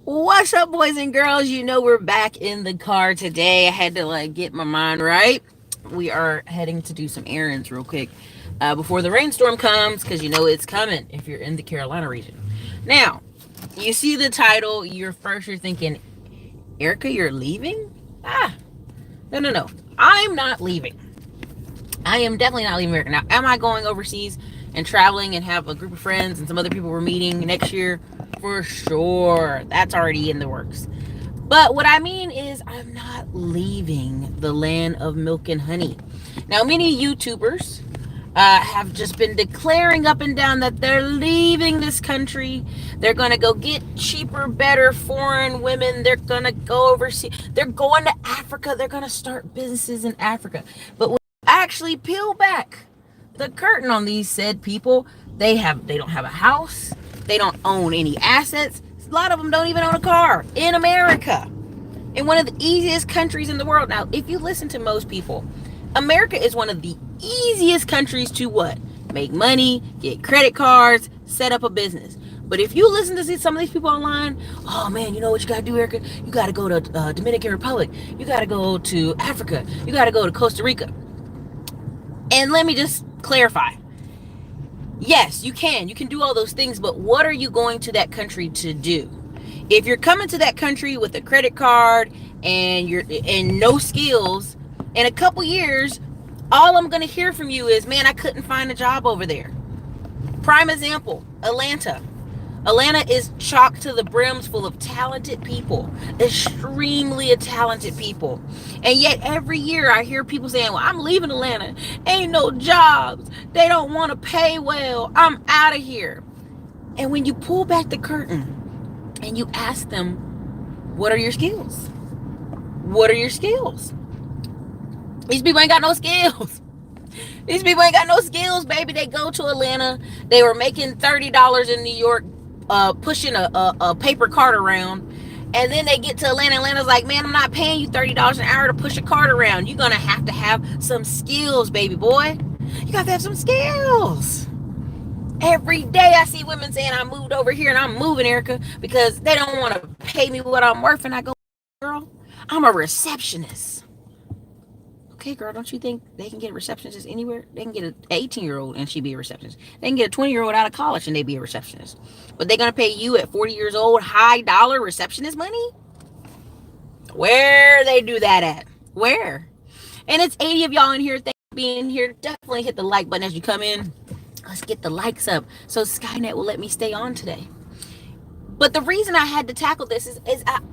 What's up, boys and girls? You know we're back in the car today. I had to get my mind right. We are heading to do some errands real quick before the rainstorm comes, because you know it's coming if you're in the Carolina region. Now, you see the title. You're thinking, Erica, you're leaving? No. I'm not leaving. I am definitely not leaving America. Now, am I going overseas and traveling and have a group of friends and some other people we're meeting next year? For sure. That's already in the works. But what I mean is, I'm not leaving the land of milk and honey. Now, many YouTubers have just been declaring up and down that they're leaving this country. They're going to go get cheaper, better foreign women. They're going to go overseas. They're going to Africa. They're going to start businesses in Africa. But when you actually peel back the curtain on these said people, they don't have a house. They don't own any assets. A lot of them don't even own a car in America, in one of the easiest countries in the world. Now, if you listen to most people, America is one of the easiest countries to what? Make money, get credit cards, set up a business. But if you listen to some of these people online, oh man, you know what you gotta do, Erica? You gotta go to Dominican Republic. You gotta go to Africa. You gotta go to Costa Rica. And let me just clarify. Yes, you can. You can do all those things, but what are you going to that country to do? If you're coming to that country with a credit card and no skills, in a couple years, all I'm going to hear from you is, man, I couldn't find a job over there. Prime example, Atlanta. Atlanta is chock to the brims full of talented people, extremely talented people. And yet every year I hear people saying, well, I'm leaving Atlanta. Ain't no jobs. They don't want to pay well. I'm out of here. And when you pull back the curtain and you ask them, what are your skills? What are your skills? These people ain't got no skills. These people ain't got no skills, baby. They go to Atlanta. They were making $30 in New York, pushing a paper cart around. And then they get to Atlanta. Atlanta's like, man, I'm not paying you $30 an hour to push a cart around. You're going to have some skills, baby boy. You got to have some skills. Every day I see women saying, I moved over here and I'm moving, Erica, because they don't want to pay me what I'm worth. And I go, girl, I'm a receptionist. Okay, girl, don't you think they can get a receptionist anywhere? They can get an 18-year-old and she be a receptionist. They can get a 20-year-old out of college and they be a receptionist. But they're going to pay you at 40 years old high dollar receptionist money? Where they do that at? Where? And it's 80 of y'all in here. Thanks for being here. Definitely hit the like button as you come in. Let's get the likes up so Skynet will let me stay on today. But the reason I had to tackle this is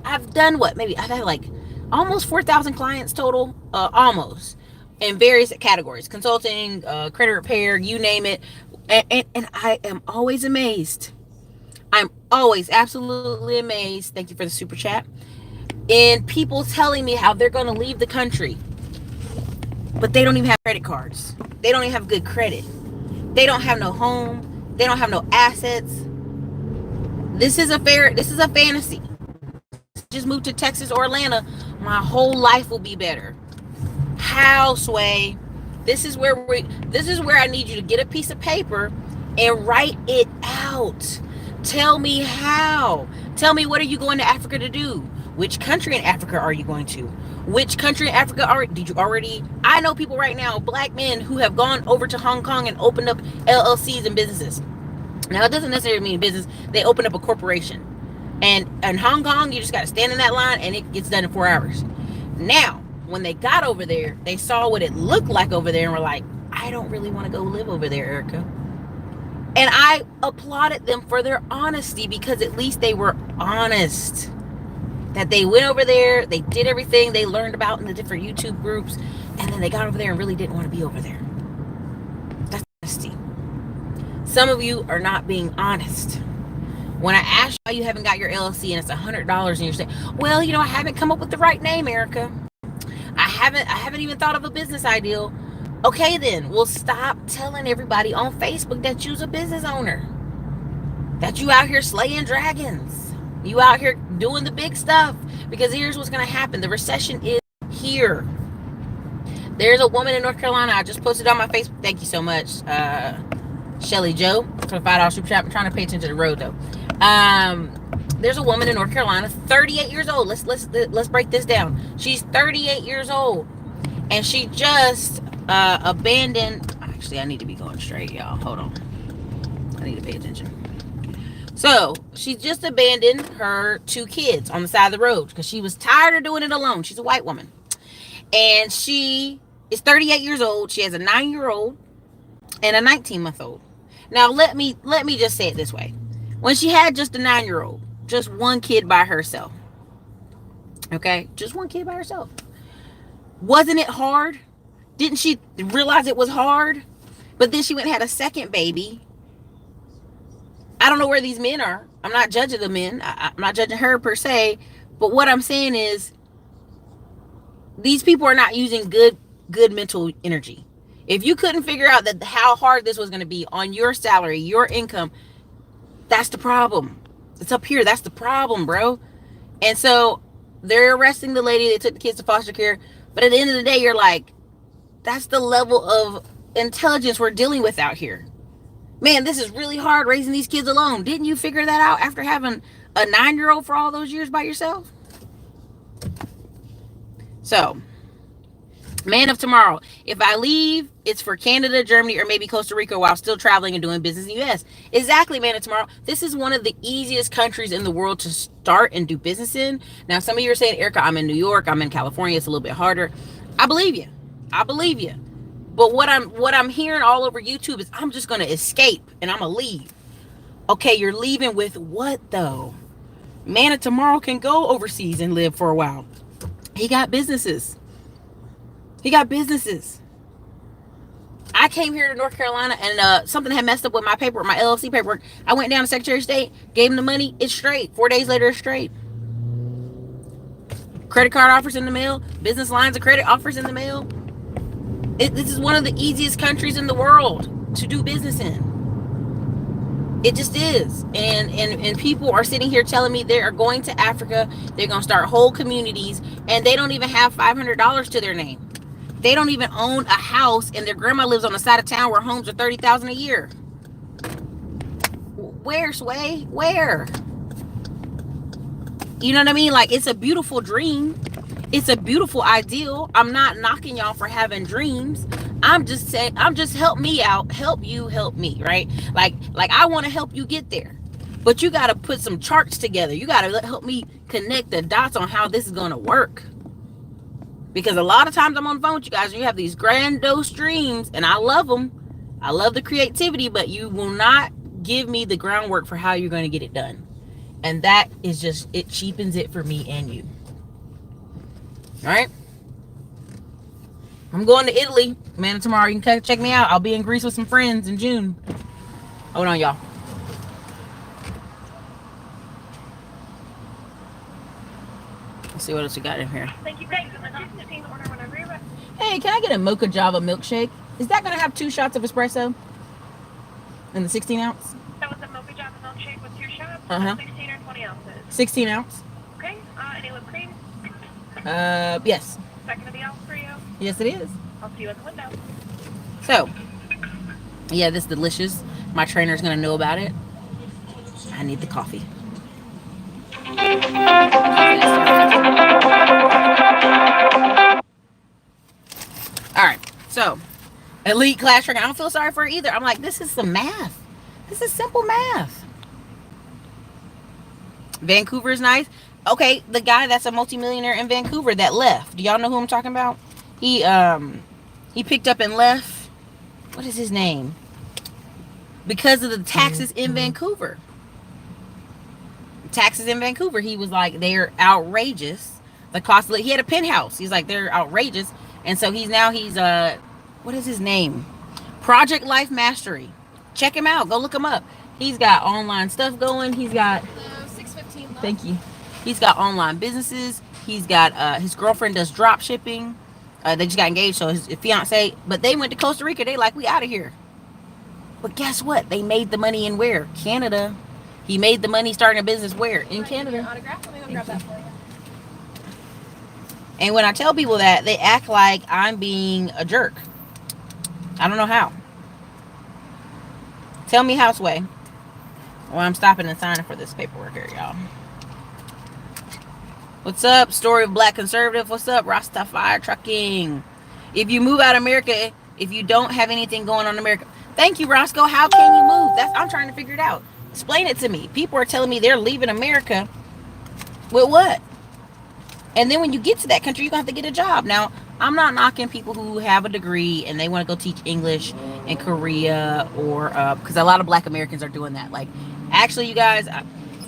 I've done what? Maybe I've had almost 4,000 clients total, almost, in various categories, consulting, credit repair, you name it. And I am always amazed. I'm always absolutely amazed. Thank you for the super chat. In people telling me how they're going to leave the country, but they don't even have credit cards. They don't even have good credit. They don't have no home. They don't have no assets. This is a fantasy. Just moved to Texas or Atlanta, my whole life will be better. How, Sway? This is where I need you to get a piece of paper and write it out. Tell me how. Tell me, what are you going to Africa to do? Which country in Africa are you going to? Which country in Africa did you already? I know people right now, black men, who have gone over to Hong Kong and opened up LLCs and businesses. Now, it doesn't necessarily mean business. They open up a corporation. And in Hong Kong, you just got to stand in that line and it gets done in 4 hours. Now, when they got over there, they saw what it looked like over there and were like, I don't really want to go live over there, Erica. And I applauded them for their honesty, because at least they were honest. That they went over there, they did everything they learned about in the different YouTube groups, and then they got over there and really didn't want to be over there. That's honesty. Some of you are not being honest. When I ask you why you haven't got your LLC and it's $100 and you're saying, well, I haven't come up with the right name, Erica. I haven't even thought of a business idea. Okay, then, well, stop telling everybody on Facebook that you's a business owner. That you out here slaying dragons. You out here doing the big stuff. Because here's what's going to happen. The recession is here. There's a woman in North Carolina. I just posted on my Facebook. Thank you so much, Shelly Joe, for the $5 super chat. I'm trying to pay attention to the road, though. there's a woman in North Carolina, 38 years old. Let's break this down. She's 38 years old, and she just abandoned. Actually, I need to be going straight, y'all. Hold on. I need to pay attention. So she just abandoned her 2 kids on the side of the road because she was tired of doing it alone. She's a white woman, and she is 38 years old. She has a 9-year-old and a 19-month-old. Now let me just say it this way: when she had just a 9-year-old, just one kid by herself, okay, just one kid by herself, wasn't it hard? Didn't she realize it was hard? But then she went and had a second baby. I don't know where these men are. I'm not judging the men. I'm not judging her per se. But what I'm saying is, these people are not using good mental energy. If you couldn't figure out that how hard this was going to be on your salary, your income, that's the problem. It's up here. That's the problem, bro. And so they're arresting the lady. They took the kids to foster care. But at the end of the day, you're like, that's the level of intelligence we're dealing with out here. Man, this is really hard raising these kids alone. Didn't you figure that out after having a 9-year-old for all those years by yourself? So, man of tomorrow. If I leave, it's for Canada, Germany, or maybe Costa Rica while still traveling and doing business in the U.S. Exactly, man of tomorrow. This is one of the easiest countries in the world to start and do business in. Now, some of you are saying, Erica, I'm in New York, I'm in California, it's a little bit harder. I believe you. I believe you. But what I'm hearing all over YouTube is I'm just going to escape and I'm going to leave. Okay, you're leaving with what though? Man of tomorrow can go overseas and live for a while. He got businesses. I came here to North Carolina and something had messed up with my paperwork, my LLC paperwork. I went down to Secretary of State, gave him the money. It's straight. 4 days later, it's straight. Credit card offers in the mail. Business lines of credit offers in the mail. This is one of the easiest countries in the world to do business in. It just is. And people are sitting here telling me they are going to Africa. They're going to start whole communities. And they don't even have $500 to their name. They don't even own a house. And their grandma lives on the side of town where homes are $30,000 a year. Where, Sway? Where? You know what I mean? Like, it's a beautiful dream. It's a beautiful ideal. I'm not knocking y'all for having dreams. I'm just saying, help me out, help you, help me, right? Like I want to help you get there. But you got to put some charts together. You got to help me connect the dots on how this is going to work. Because a lot of times I'm on the phone with you guys and you have these grandiose dreams and I love them. I love the creativity, but you will not give me the groundwork for how you're going to get it done. And that is just, it cheapens it for me and you. All right. I'm going to Italy, man, tomorrow. You can check me out. I'll be in Greece with some friends in June. Hold on, y'all. Let's see what else we got in here. Thank you. Order hey, can I get a mocha java milkshake? Is that going to have 2 shots of espresso? In the 16 ounce? That was a mocha java milkshake with 2 shots. 16 or 20 ounces. 16 ounce. Okay. Any whipped cream? Yes. Second of the ounce for you. Yes, it is. I'll see you at the window. So, yeah, this is delicious. My trainer's going to know about it. I need the coffee. All right. So, elite class training. I don't feel sorry for her either. I'm like, this is some math. This is simple math. Vancouver is nice. Okay, the guy that's a multimillionaire in Vancouver that left. Do y'all know who I'm talking about? He picked up and left. What is his name? Because of the taxes in Vancouver. Taxes in Vancouver. He was like, they're outrageous. The cost of, he had a penthouse. He's like, they're outrageous. And so he's what is his name? Project Life Mastery. Check him out. Go look him up. He's got online stuff going. He's got 615 left. Thank you. He's got online businesses. He's got his girlfriend does drop shipping. They just got engaged, so his fiance. But they went to Costa Rica. They like, we out of here. But guess what? They made the money in where? Canada. He made the money starting a business where? In Canada. Autograph? Let me go grab that for you. And when I tell people that, they act like I'm being a jerk. I don't know how. Tell me how, Sway. Well, I'm stopping and signing for this paperwork here, y'all. What's up? Story of Black Conservative. What's up? Rastafari Trucking. If you move out of America, if you don't have anything going on in America, thank you, Roscoe. How can you move? I'm trying to figure it out. Explain it to me. People are telling me they're leaving America with what? And then when you get to that country, you're going to have to get a job. Now, I'm not knocking people who have a degree and they want to go teach English in Korea or because a lot of Black Americans are doing that. Like, actually, you guys, Here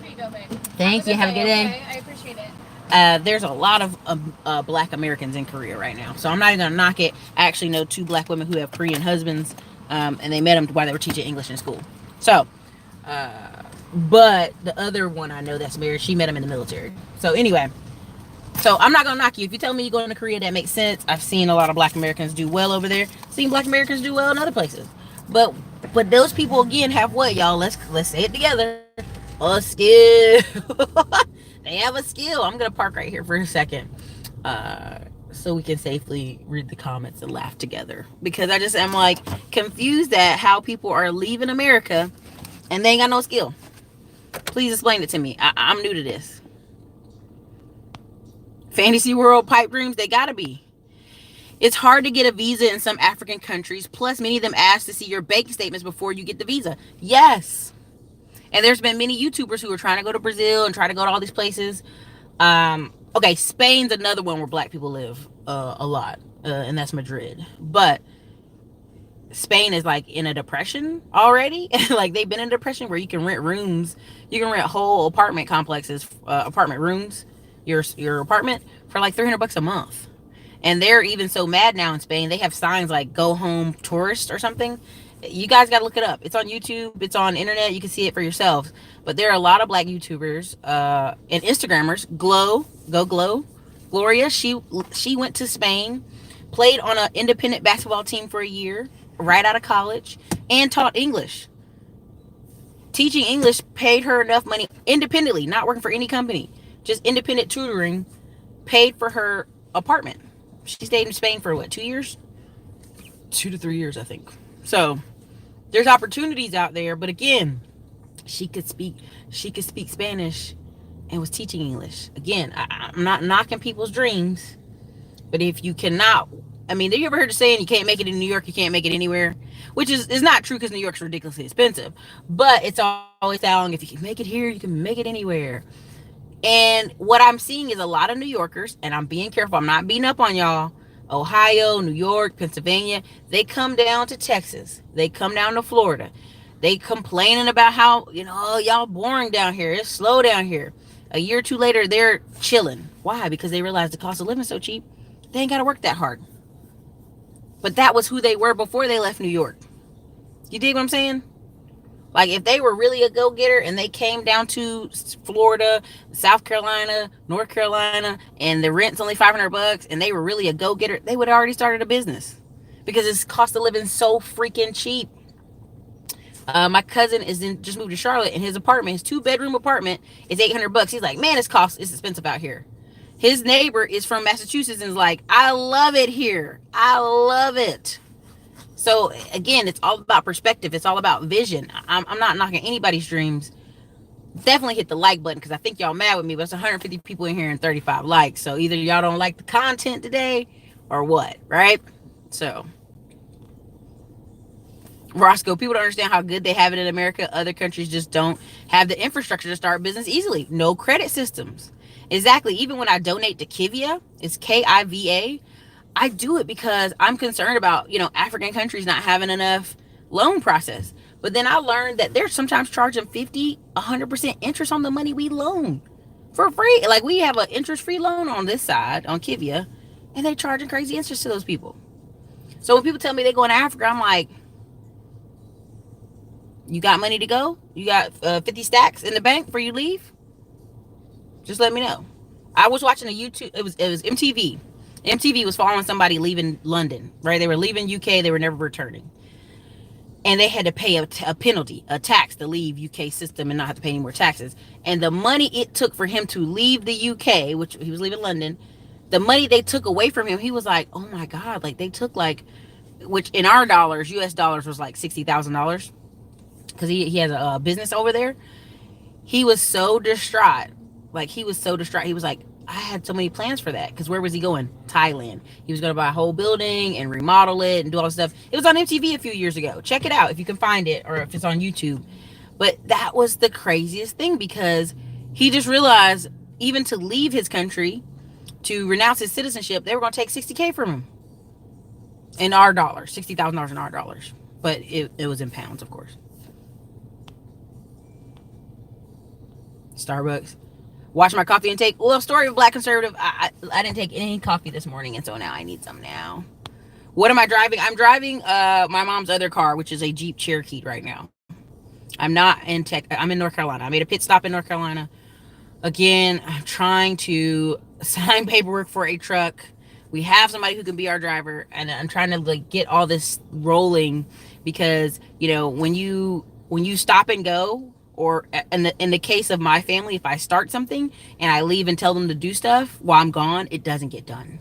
you go, babe. thank you. Have a good day. Okay, I appreciate it. There's a lot of Black Americans in Korea right now. So I'm not even going to knock it. I actually know 2 Black women who have Korean husbands, and they met them while they were teaching English in school. So, but the other one I know that's married, she met him in the military. So anyway, so I'm not gonna knock you. If you tell me you're going to Korea, that makes sense. I've seen a lot of Black Americans do well over there. Seen Black Americans do well in other places. But those people again have what, y'all? Let's say it together. A skill. They have a skill. I'm gonna park right here for a second, so we can safely read the comments and laugh together. Because I just am like confused at how people are leaving America and they ain't got no skill. Please explain it to me. I'm new to this. Fantasy world pipe dreams, they gotta be. It's hard to get a visa in some African countries. Plus, many of them ask to see your bank statements before you get the visa. Yes. And there's been many YouTubers who are trying to go to Brazil and try to go to all these places. Okay, Spain's another one where Black people live a lot. And that's Madrid. But Spain is like in a depression already. Like they've been in a depression where you can rent rooms. You can rent whole apartment complexes, apartment rooms, your apartment for like $300 a month. And they're even so mad now in Spain. They have signs like "Go home, tourist" or something. You guys got to look it up. It's on YouTube. It's on internet. You can see it for yourselves. But there are a lot of Black YouTubers and Instagrammers. Gloria. She went to Spain, played on an independent basketball team for a year, right out of college, and taught English. Teaching English paid her enough money independently, not working for any company, just independent tutoring, paid for her apartment. She stayed in Spain for what, 2 years? 2 to 3 years, I think. So there's opportunities out there, but again, she could speak Spanish and was teaching English. Again, I'm not knocking people's dreams, but if you cannot, I mean, have you ever heard the saying, you can't make it in New York, you can't make it anywhere? Which is not true, because New York's ridiculously expensive, but it's always sound, if you can make it here, you can make it anywhere. And what I'm seeing is a lot of New Yorkers, and I'm being careful, I'm not beating up on y'all, Ohio, New York, Pennsylvania, they come down to Texas, they come down to Florida, they complaining about how, y'all boring down here, it's slow down here. A year or two later, they're chilling. Why? Because they realize the cost of living is so cheap, they ain't got to work that hard. But that was who they were before they left New York. You dig what I'm saying? Like, if they were really a go-getter and they came down to Florida, South Carolina, North Carolina, and the rent's only $500, and they were really a go-getter, they would have already started a business, because it's cost of living so freaking cheap. My cousin just moved to Charlotte, and his apartment, his 2-bedroom apartment, is $800. He's like, man, it's expensive out here. His neighbor is from Massachusetts and is like, I love it here. I love it. So again, it's all about perspective. It's all about vision. I'm not knocking anybody's dreams. Definitely hit the like button, because I think y'all mad with me, but it's 150 people in here and 35 likes. So either y'all don't like the content today or what, right? So Roscoe, people don't understand how good they have it in America. Other countries just don't have the infrastructure to start business easily. No credit systems. Exactly. Even when I donate to Kiva, it's Kiva, I do it because I'm concerned about, African countries not having enough loan process. But then I learned that they're sometimes charging 50, 100% interest on the money we loan for free. Like, we have an interest-free loan on this side, on Kiva, and they charging crazy interest to those people. So when people tell me they're going to Africa, I'm like, you got money to go? You got 50 stacks in the bank before you leave? Just let me know. I was watching a YouTube, it was MTV. MTV was following somebody leaving London, right? They were leaving UK, they were never returning. And they had to pay a penalty, a tax, to leave UK system and not have to pay any more taxes. And the money it took for him to leave the UK, which he was leaving London, the money they took away from him, he was like, oh my God, like they took which in our dollars, US dollars, was like $60,000, because he has a business over there. He was so distraught. He was like, I had so many plans for that. Because where was he going? Thailand. He was going to buy a whole building and remodel it and do all this stuff. It was on MTV a few years ago. Check it out if you can find it, or if it's on YouTube. But that was the craziest thing, because he just realized even to leave his country, to renounce his citizenship, they were going to take $60K from him in our dollars, $60,000 in our dollars. But it was in pounds, of course. Starbucks. Watch my coffee intake. Well, story of Black conservative. I didn't take any coffee this morning, and so now I need some now. What am I driving? I'm driving my mom's other car, which is a Jeep Cherokee right now. I'm not in I'm in North Carolina. I made a pit stop in North Carolina. Again, I'm trying to sign paperwork for a truck. We have somebody who can be our driver, and I'm trying to like get all this rolling, because you know, when you stop and go, or in the case of my family, if I start something and I leave and tell them to do stuff while I'm gone, it doesn't get done,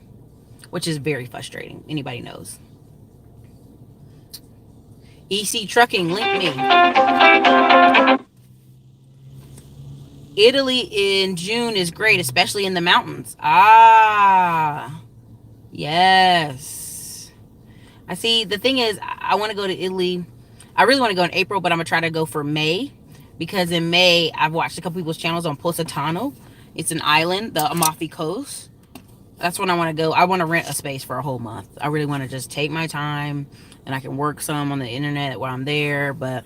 which is very frustrating. Anybody knows. EC Trucking, link me. Italy in June is great, especially in the mountains. Ah, yes. I see. The thing is, I want to go to Italy. I really want to go in April, but I'm going to try to go for May, because in May, I've watched a couple people's channels on Positano. It's an island, the Amalfi Coast. That's when I want to go. I want to rent a space for a whole month. I really want to just take my time, and I can work some on the internet while I'm there, but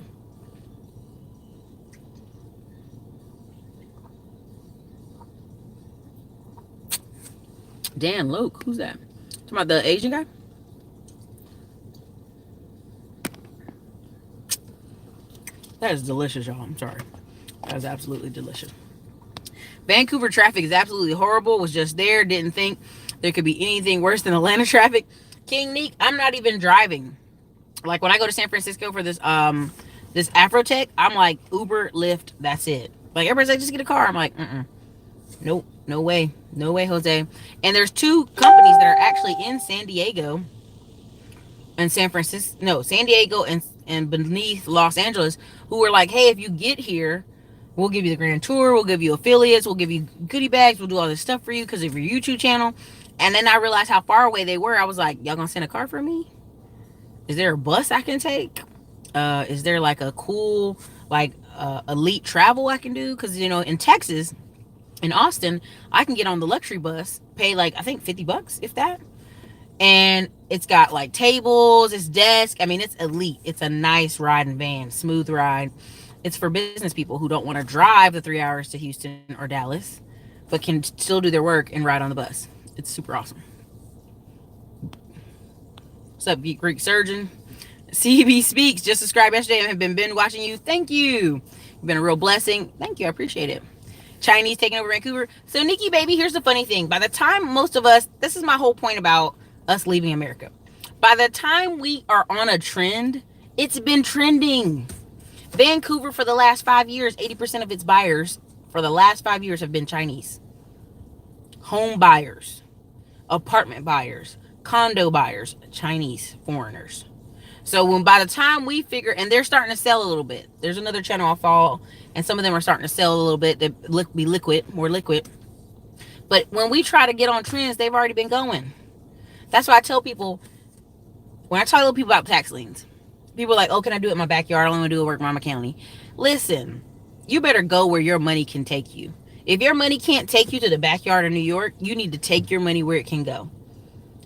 Dan Luke, who's that? Talking about the Asian guy? That is delicious, y'all. I'm sorry. That is absolutely delicious. Vancouver traffic is absolutely horrible. Was just there. Didn't think there could be anything worse than Atlanta traffic. King Neek, I'm not even driving. Like when I go to San Francisco for this Afrotech, I'm like Uber, Lyft, that's it. Like everybody's like, just get a car. I'm like, nope, no way. No way, Jose. And there's two companies that are actually in San Diego and San Francisco. No, San Diego and beneath Los Angeles, who were like, hey, if you get here, we'll give you the grand tour, we'll give you affiliates, we'll give you goodie bags, we'll do all this stuff for you because of your YouTube channel. And then I realized how far away they were. I was like, y'all gonna send a car for me? Is there a bus I can take? Is there like a cool like elite travel I can do? Because you know, in Texas, in Austin, I can get on the luxury bus, pay like I think $50, if that, and it's got like tables, it's desk. I mean, it's elite. It's a nice ride and van, smooth ride. It's for business people who don't want to drive the 3 hours to Houston or Dallas, but can still do their work and ride on the bus. It's super awesome. What's up, Geek Greek Surgeon? CB Speaks, just subscribed yesterday and have been watching you. Thank you. You've been a real blessing. Thank you. I appreciate it. Chinese taking over Vancouver. So, Nikki, baby, here's the funny thing. By the time most of us, this is my whole point about us leaving America. By the time we are on a trend, it's been trending. Vancouver for the last 5 years, 80% of its buyers for the last 5 years have been Chinese. Home buyers, apartment buyers, condo buyers, Chinese foreigners. So when by the time we figure, and they're starting to sell a little bit. There's another channel I'll follow, and some of them are starting to sell a little bit. They be liquid, more liquid. But when we try to get on trends, they've already been going. That's why I tell people, when I tell little people about tax liens, people are like, oh, can I do it in my backyard? I only want to do it work in Mama County. Listen, you better go where your money can take you. If your money can't take you to the backyard of New York, you need to take your money where it can go.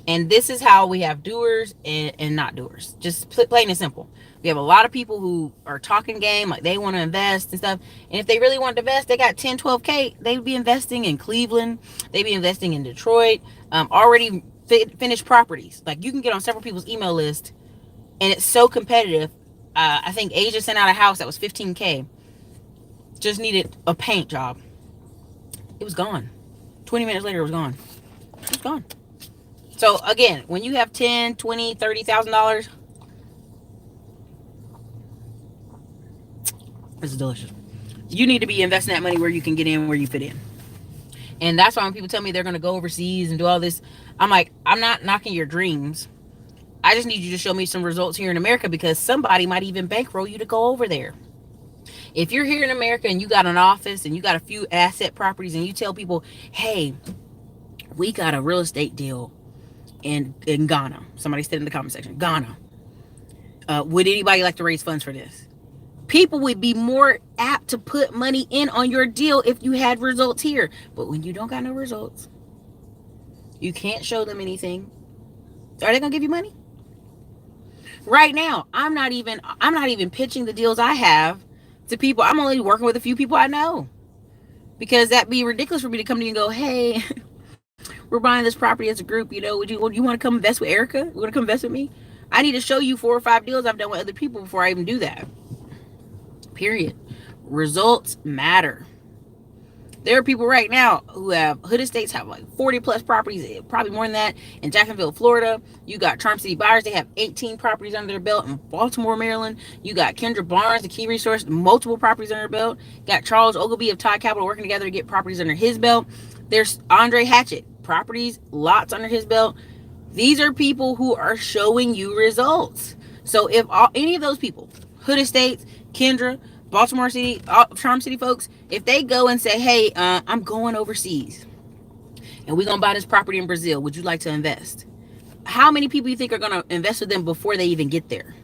And this is how we have doers and not doers. Just plain and simple. We have a lot of people who are talking game, like they want to invest and stuff. And if they really want to invest, they got 10, 12K. They would be investing in Cleveland. They'd be investing in Detroit. Already finished properties. Like you can get on several people's email list, and it's so competitive. I think Asia sent out a house that was 15K. Just needed a paint job. It was gone. 20 minutes later, it was gone. It was gone. So again, when you have $10, $20, $30,000, this is delicious. You need to be investing that money where you can get in, where you fit in. And that's why when people tell me they're going to go overseas and do all this, I'm like, I'm not knocking your dreams. I just need you to show me some results here in America, because somebody might even bankroll you to go over there. If you're here in America and you got an office and you got a few asset properties and you tell people, hey, We got a real estate deal in Ghana. Somebody said in the comment section, Ghana. Would anybody like to raise funds for this? People would be more apt to put money in on your deal if you had results here. But when you don't got no results, you can't show them anything. Are they gonna give you money? Right now, I'm not even pitching the deals I have to people. I'm only working with a few people I know, because that'd be ridiculous for me to come to you and go, hey, we're buying this property as a group. You know, would you want to come invest with Erica? You want to come invest with me? I need to show you 4 or 5 deals I've done with other people before I even do that. Period. Results matter. There are people right now who have Hood Estates, have like 40 plus properties, probably more than that, in Jacksonville, Florida. You got Charm City Buyers. They have 18 properties under their belt in Baltimore, Maryland. You got Kendra Barnes, the Key Resource, multiple properties under their belt. Got Charles Ogilvie of Todd Capital working together to get properties under his belt. There's Andre Hatchett, properties, lots under his belt. These are people who are showing you results. So if any of those people, Hood Estates, Kendra, Baltimore City, Charm City folks, if they go and say, hey, I'm going overseas and we're going to buy this property in Brazil, would you like to invest? How many people you think are going to invest with them before they even get there?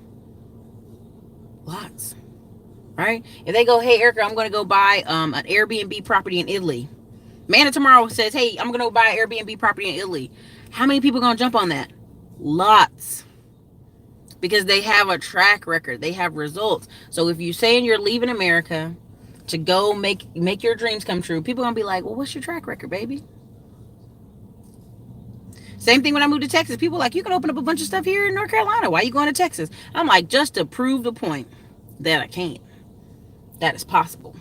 Lots, right? If they go, hey, Erica, I'm going to go buy an Airbnb property in Italy. Manna tomorrow says, hey, I'm going to go buy an Airbnb property in Italy. How many people are going to jump on that? Lots. Because they have a track record. They have results. So if you're saying you're leaving America to go make your dreams come true, people are going to be like, well, what's your track record, baby? Same thing when I moved to Texas. People are like, you can open up a bunch of stuff here in North Carolina. Why are you going to Texas? I'm like, just to prove the point that I can't. That is possible.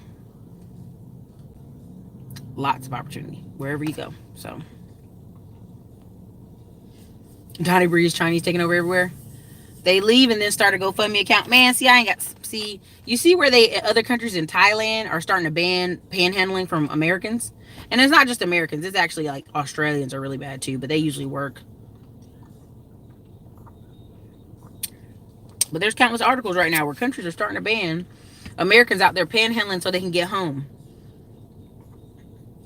Lots of opportunity wherever you go. So Donnie Breeze, Chinese taking over everywhere. They leave and then start a GoFundMe account. Man, you see where other countries in Thailand are starting to ban panhandling from Americans? And it's not just Americans. It's actually like Australians are really bad too, but they usually work. But there's countless articles right now where countries are starting to ban Americans out there panhandling so they can get home.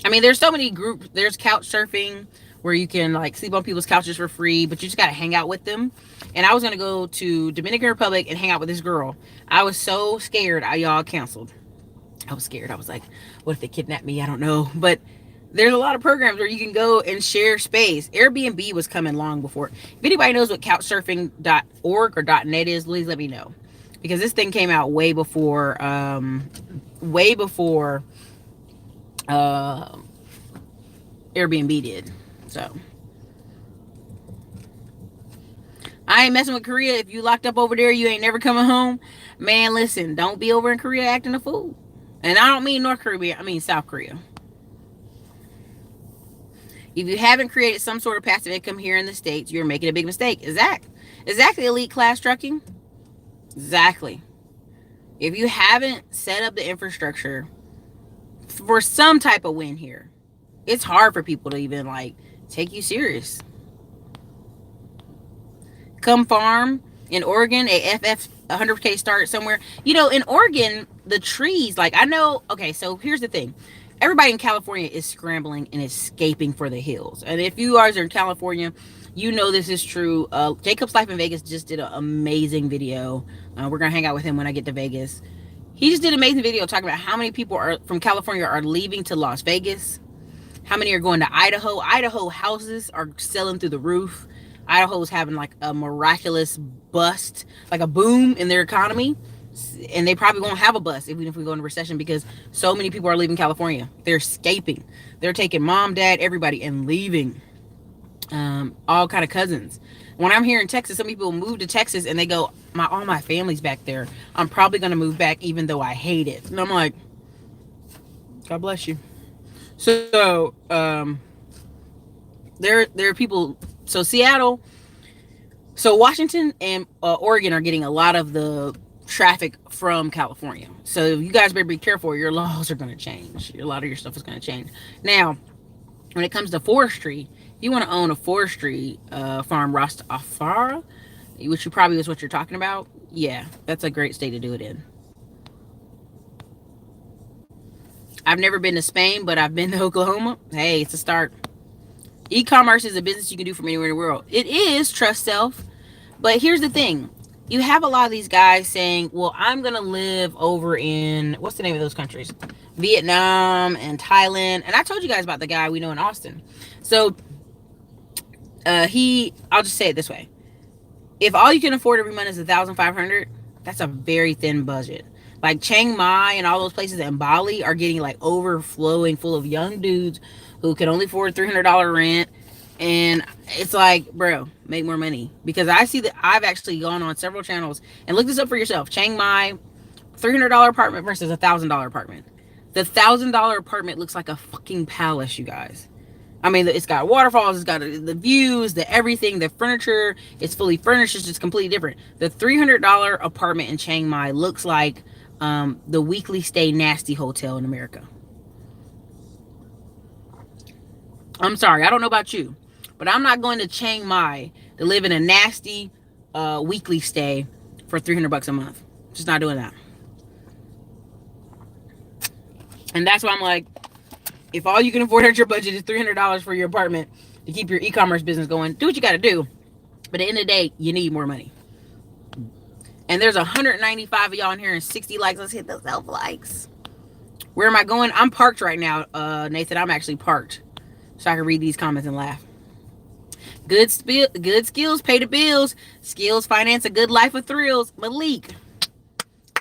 I mean, there's so many groups. There's couch surfing where you can like sleep on people's couches for free, but you just got to hang out with them. And I was going to go to Dominican Republic and hang out with this girl. I was so scared. Y'all canceled. I was scared. I was like, what if they kidnap me? I don't know. But there's a lot of programs where you can go and share space. Airbnb was coming long before. If anybody knows what couchsurfing.org or .net is, please let me know. Because this thing came out way before Airbnb did. So I ain't messing with Korea. If you locked up over there, you ain't never coming home. Man, listen, don't be over in Korea acting a fool. And I don't mean North Korea, I mean South Korea. If you haven't created some sort of passive income here in the States, you're making a big mistake. Exactly, elite class trucking. Exactly. If you haven't set up the infrastructure for some type of win here, it's hard for people to even like take you serious. Come farm in Oregon, a FF 100K start somewhere. You know, in Oregon, the trees, like I know, okay, so here's the thing. Everybody in California is scrambling and escaping for the hills. And if you guys are in California, you know this is true. Jacob's Life in Vegas just did an amazing video. We're going to hang out with him when I get to Vegas. He just did an amazing video talking about how many people are from California are leaving to Las Vegas. How many are going to Idaho? Idaho houses are selling through the roof. Idaho's having like a miraculous bust, like a boom in their economy. And they probably won't have a bust even if we go into recession because so many people are leaving California. They're escaping. They're taking mom, dad, everybody and leaving. All kind of cousins. When I'm here in Texas, some people move to Texas and they go, all my family's back there. I'm probably going to move back even though I hate it. And I'm like, God bless you. So, there are people. So Seattle, so Washington and Oregon are getting a lot of the traffic from California. So you guys better be careful. Your laws are going to change. A lot of your stuff is going to change. Now, when it comes to forestry, if you want to own a forestry farm, Rastafari, which probably is what you're talking about. Yeah, that's a great state to do it in. I've never been to Spain, but I've been to Oklahoma. Hey, it's a start. E-commerce is a business you can do from anywhere in the world. It is trust self, but here's the thing. You have a lot of these guys saying, well, I'm going to live over in, what's the name of those countries? Vietnam and Thailand. And I told you guys about the guy we know in Austin. So I'll just say it this way. If all you can afford every month is $1,500, that's a very thin budget. Like Chiang Mai and all those places in Bali are getting like overflowing full of young dudes who can only afford $300 rent. And it's like, bro, make more money. Because I see that I've actually gone on several channels and look this up for yourself. Chiang Mai, $300 apartment versus $1,000 apartment. The $1,000 apartment looks like a fucking palace, you guys. I mean, it's got waterfalls, it's got the views, the everything, the furniture. It's fully furnished. It's just completely different. The $300 apartment in Chiang Mai looks like the weekly stay nasty hotel in America. I'm sorry, I don't know about you, but I'm not going to Chiang Mai to live in a nasty weekly stay for $300 a month. Just not doing that. And that's why I'm like, if all you can afford at your budget is $300 for your apartment to keep your e-commerce business going, do what you got to do. But at the end of the day, you need more money. And there's 195 of y'all in here and 60 likes. Let's hit those self likes. Where am I going? I'm parked right now, Nathan. I'm actually parked, so I can read these comments and laugh. Good skills pay the bills. Skills finance a good life of thrills. Malik.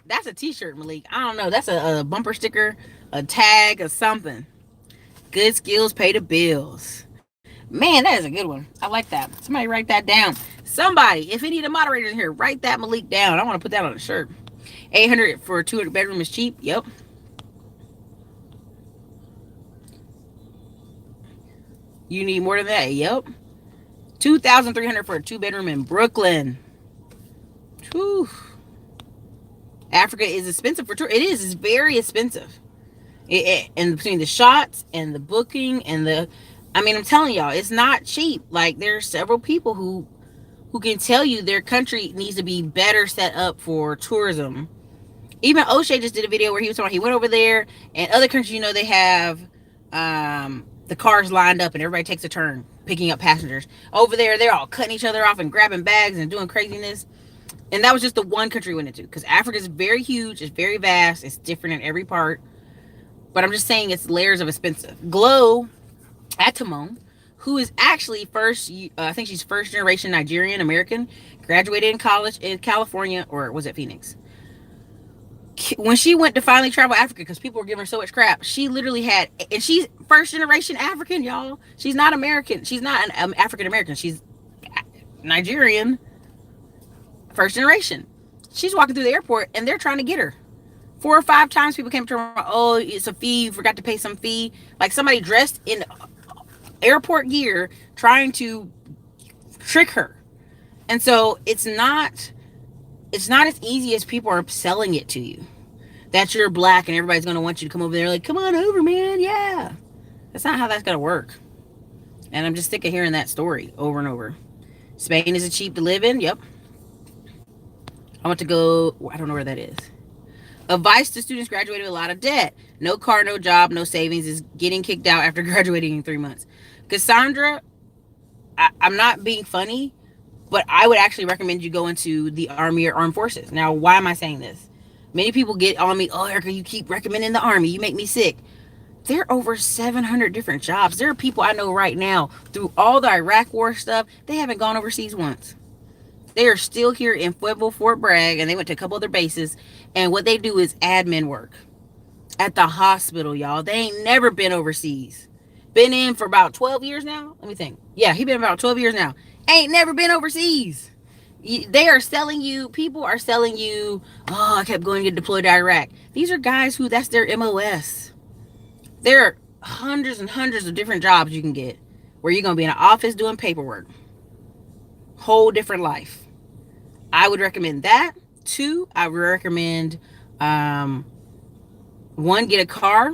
That's a t-shirt, Malik. I don't know. That's a bumper sticker, a tag, or something. Good skills pay the bills. Man, that is a good one. I like that. Somebody write that down. Somebody, if any of the moderators in here, write that Malik down. I want to put that on a shirt. $800 for a 2-bedroom is cheap. Yep. You need more than that. Yep. $2,300 for a 2-bedroom in Brooklyn. Whew. Africa is expensive for tour. It is. It's very expensive. And between the shots and the booking and I'm telling y'all, it's not cheap. Like, there are several people who can tell you their country needs to be better set up for tourism. Even O'Shea just did a video where he was talking, he went over there, and other countries, they have the cars lined up and everybody takes a turn picking up passengers. Over there, they're all cutting each other off and grabbing bags and doing craziness. And that was just the one country we went into, because Africa is very huge, it's very vast, it's different in every part. But I'm just saying it's layers of expensive. Glow Atamon, who is actually I think she's first generation Nigerian American, graduated in college in California, or was it Phoenix? When she went to finally travel Africa, because people were giving her so much crap, she literally had, and she's first generation African, y'all. She's not American. She's not an African American. She's Nigerian, first generation. She's walking through the airport and they're trying to get her. 4 or 5 times people came to her, oh, it's a fee, you forgot to pay some fee. Like somebody dressed in airport gear trying to trick her. And so it's not as easy as people are selling it to you, that you're black and everybody's going to want you to come over there like, come on over, man. Yeah. That's not how that's going to work. And I'm just sick of hearing that story over and over. Spain is cheap to live in. Yep. I want to go, I don't know where that is. Advice to students graduating with a lot of debt. No car, no job, no savings, is getting kicked out after graduating in 3 months. Cassandra, I'm not being funny, but I would actually recommend you go into the Army or Armed Forces. Now, why am I saying this? Many people get on me, oh, Erica, you keep recommending the Army. You make me sick. There are over 700 different jobs. There are people I know right now, through all the Iraq war stuff, they haven't gone overseas once. They are still here in Pueblo, Fort Bragg, and they went to a couple other bases. And what they do is admin work at the hospital, y'all. They ain't never been overseas. Been in for about 12 years now. Let me think. Yeah, he been about 12 years now. Ain't never been overseas. They are selling you, people are selling you, oh, I kept going to get deployed to Iraq. These are guys who, that's their MOS. There are hundreds and hundreds of different jobs you can get where you're going to be in an office doing paperwork. Whole different life. I would recommend that. 2, I would recommend 1, get a car.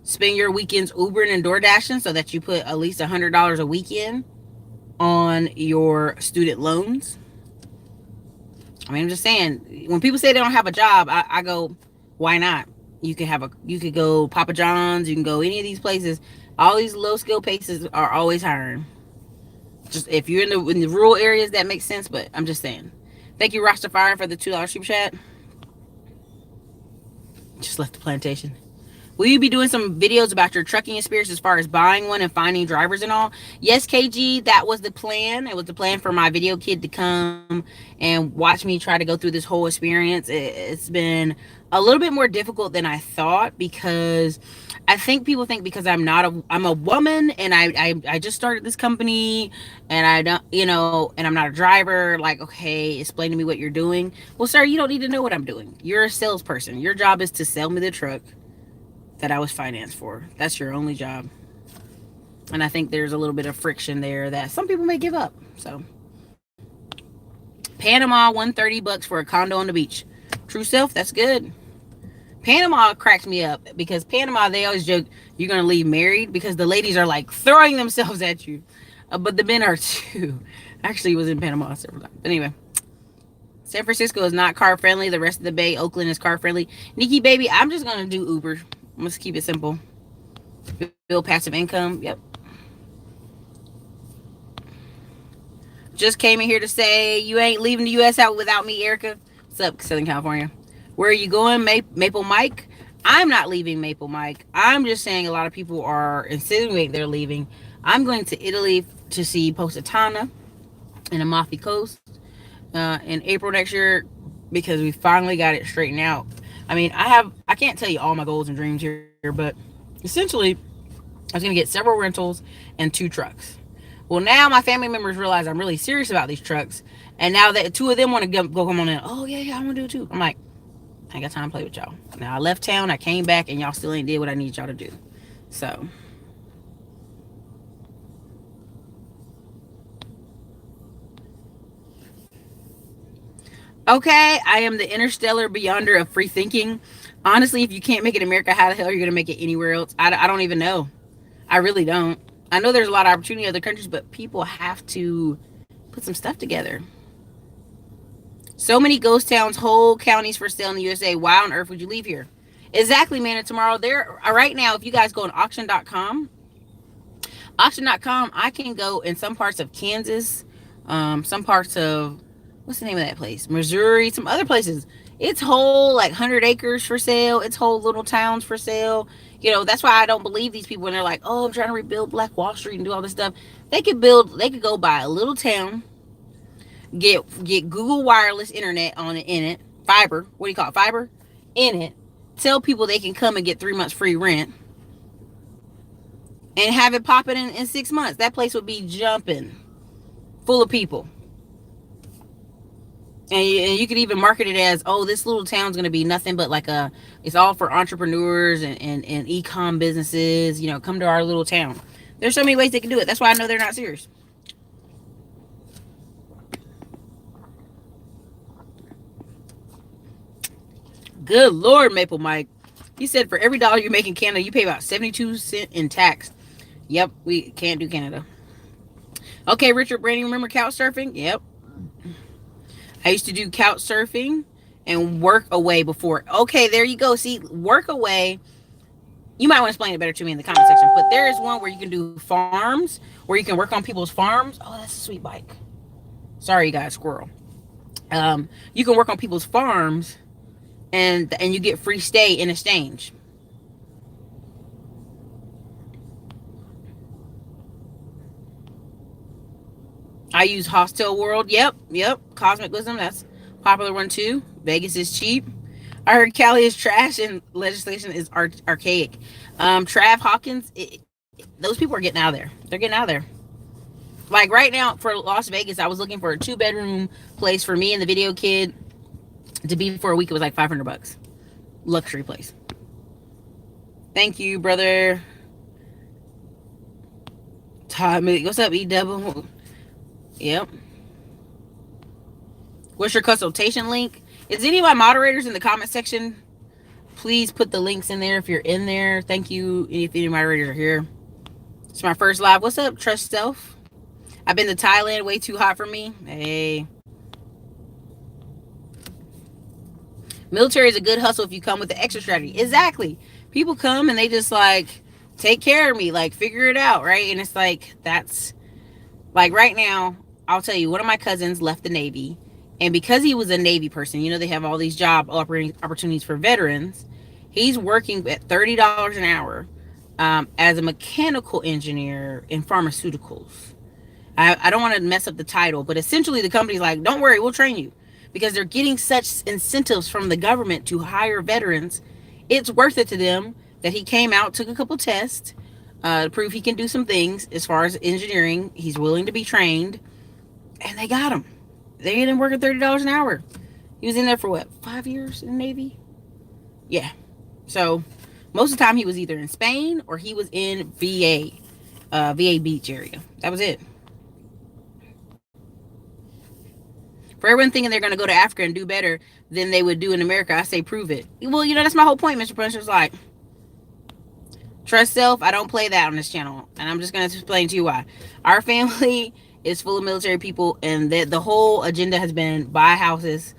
Spend your weekends Ubering and DoorDashing so that you put at least $100 a weekend on your student loans. I mean, I'm just saying, when people say they don't have a job, I go, why not? You could go Papa John's, you can go any of these places. All these low skill places are always hiring. Just if you're in the rural areas, that makes sense, but I'm just saying. Thank you, Rastafari, for the $2 super chat. Just left the plantation. Will you be doing some videos about your trucking experience as far as buying one and finding drivers and all? Yes, KG, that was the plan. It was the plan for my video kid to come and watch me try to go through this whole experience. It's been a little bit more difficult than I thought, because I think people think because I'm a woman and I just started this company and I don't, and I'm not a driver, like, okay, explain to me what you're doing. Well, sir, you don't need to know what I'm doing. You're a salesperson. Your job is to sell me the truck that I was financed for. That's your only job. And I think there's a little bit of friction there that some people may give up. So Panama, $130 for a condo on the beach. True self, that's good. Panama cracks me up because Panama, they always joke you're gonna leave married because the ladies are like throwing themselves at you, but the men are too. Actually, it was in Panama several times. But anyway, San Francisco is not car friendly. The rest of the Bay, Oakland is car friendly. Nikki, baby, I'm just gonna do Uber. Let's keep it simple. Build passive income. Yep. Just came in here to say you ain't leaving the U.S. out without me, Erica. What's up, Southern California? Where are you going, Maple Mike? I'm not leaving Maple Mike. I'm just saying a lot of people are insinuating they're leaving. I'm going to Italy to see Positano and Amalfi Coast in April next year because we finally got it straightened out. I mean, I can't tell you all my goals and dreams here, but essentially, I was going to get several rentals and 2 trucks. Well, now my family members realize I'm really serious about these trucks, and now that 2 of them want to go come on in. Oh, yeah, I want to do it too. I'm like, I ain't got time to play with y'all. Now, I left town, I came back, and y'all still ain't did what I need y'all to do. So, okay, I am the interstellar beyonder of free thinking. Honestly, if you can't make it in America, how the hell are you going to make it anywhere else? I don't even know. I really don't. I know there's a lot of opportunity in other countries, but people have to put some stuff together. So many ghost towns, whole counties for sale in the USA. Why on earth would you leave here? Exactly, man. And tomorrow, there right now, if you guys go on auction.com, I can go in some parts of Kansas, some parts of, what's the name of that place? Missouri, some other places. It's whole like 100 acres for sale. It's whole little towns for sale. That's why I don't believe these people when they're like, oh, I'm trying to rebuild Black Wall Street and do all this stuff. They could go buy a little town, get Google wireless internet in it, fiber. What do you call it? Fiber in it. Tell people they can come and get 3 months free rent and have it popping in 6 months. That place would be jumping full of people. And you could even market it as, oh, this little town's going to be nothing but like it's all for entrepreneurs and e-com businesses. Come to our little town. There's so many ways they can do it. That's why I know they're not serious. Good Lord, Maple Mike. He said for every dollar you make in Canada, you pay about 72 cents in tax. Yep, we can't do Canada. Okay, Richard Branding, remember couch surfing? Yep. I used to do couch surfing and Workaway before. Okay, there you go. See, Workaway, you might want to explain it better to me in the comment section, but there is one where you can do farms, where you can work on people's farms. Oh, that's a sweet bike. Sorry, you guys, squirrel. You can work on people's farms and you get free stay in exchange. I use Hostel World. Yep. Cosmic Wisdom, that's a popular one too. Vegas is cheap. I heard Cali is trash and legislation is archaic. Trav Hawkins, those people are getting out of there. They're getting out of there. Like right now for Las Vegas, I was looking for a 2-bedroom place for me and the video kid to be for a week. It was like $500. Luxury place. Thank you, brother. Todd, what's up, E-Double? Yep. What's your consultation link? Is any of my moderators in the comment section? Please put the links in there if you're in there. Thank you if any moderators are here. It's my first live. What's up, Trust Self? I've been to Thailand. Way too hot for me. Hey. Military is a good hustle if you come with the extra strategy. Exactly. People come and they just like take care of me, like figure it out, right? And it's like that's like right now, I'll tell you, one of my cousins left the Navy, and because he was a Navy person, you know, they have all these job opportunities for veterans. He's working at $30 an hour as a mechanical engineer in pharmaceuticals. I don't want to mess up the title, but essentially the company's like, don't worry, we'll train you, because they're getting such incentives from the government to hire veterans. It's worth it to them that he came out, took a couple tests to prove he can do some things as far as engineering. He's willing to be trained, and they got him. They get him working $30 an hour. He was in there for what, 5 years in the Navy? Yeah. So most of the time he was either in Spain or he was in VA Beach area. That was it. For everyone thinking they're going to go to Africa and do better than they would do in America, I say prove it. Well, you know, that's my whole point, Mr. Puncher's like, trust self. I don't play that on this channel. And I'm just going to explain to you why. Our family is full of military people, and the whole agenda has been buy houses,